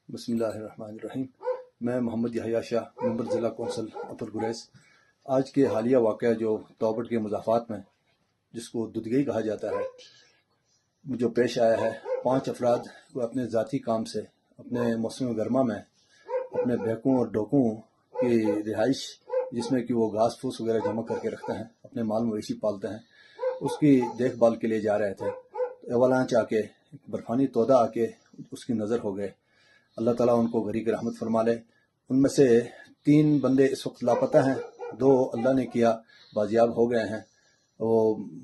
بسم اللہ الرحمن الرحیم۔ میں محمد یحییٰ شاہ، ممبر ضلع کونسل اپر گریز۔ آج کے حالیہ واقعہ جو توبٹ کے مضافات میں جس کو دودگئی کہا جاتا ہے، جو پیش آیا ہے، 5 افراد کو اپنے ذاتی کام سے اپنے موسم گرما میں اپنے بہکوں اور ڈوکوں کی رہائش، جس میں کہ وہ گھاس پھوس وغیرہ جمع کر کے رکھتے ہیں، اپنے مال مویشی پالتے ہیں، اس کی دیکھ بھال کے لیے جا رہے تھے۔ ایولانچ آ کے، برفانی تودہ آ کے اس کی نظر ہو گئے۔ اللہ تعالیٰ ان کو غریق رحمت فرما لے۔ ان میں سے 3 بندے اس وقت لاپتہ ہیں، 2 اللہ نے کیا بازیاب ہو گئے ہیں، وہ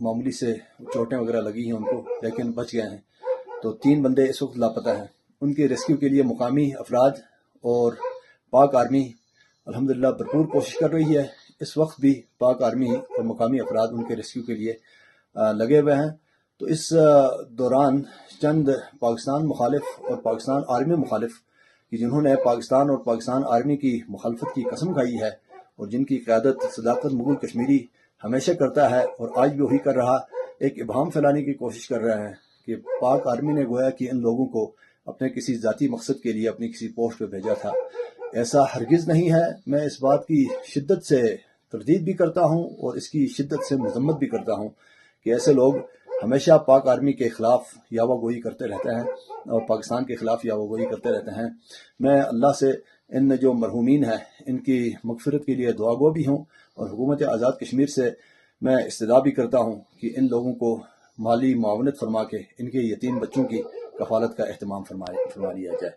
معمولی سے چوٹیں وغیرہ لگی ہیں ان کو، لیکن بچ گئے ہیں۔ تو 3 بندے اس وقت لاپتہ ہیں۔ ان کے ریسکیو کے لیے مقامی افراد اور پاک آرمی الحمدللہ بھرپور کوشش کر رہی ہے۔ اس وقت بھی پاک آرمی اور مقامی افراد ان کے ریسکیو کے لیے لگے ہوئے ہیں۔ تو اس دوران چند پاکستان مخالف اور پاکستان آرمی مخالف کہ جنہوں نے پاکستان اور پاکستان آرمی کی مخالفت کی قسم کھائی ہے اور جن کی قیادت صداقت مغل کشمیری ہمیشہ کرتا ہے اور آج بھی وہی کر رہا، ایک ابہام پھیلانے کی کوشش کر رہے ہیں کہ پاک آرمی نے گویا کہ ان لوگوں کو اپنے کسی ذاتی مقصد کے لیے اپنی کسی پوسٹ پہ بھیجا تھا۔ ایسا ہرگز نہیں ہے۔ میں اس بات کی شدت سے تردید بھی کرتا ہوں اور اس کی شدت سے مذمت بھی کرتا ہوں کہ ایسے لوگ ہمیشہ پاک آرمی کے خلاف یاوہ گوئی کرتے رہتے ہیں اور پاکستان کے خلاف یاوہ گوئی کرتے رہتے ہیں۔ میں اللہ سے ان جو مرحومین ہیں ان کی مغفرت کے لیے دعا گو بھی ہوں، اور حکومت آزاد کشمیر سے میں استدعا بھی کرتا ہوں کہ ان لوگوں کو مالی معاونت فرما کے ان کے یتیم بچوں کی کفالت کا اہتمام فرما لیا جائے۔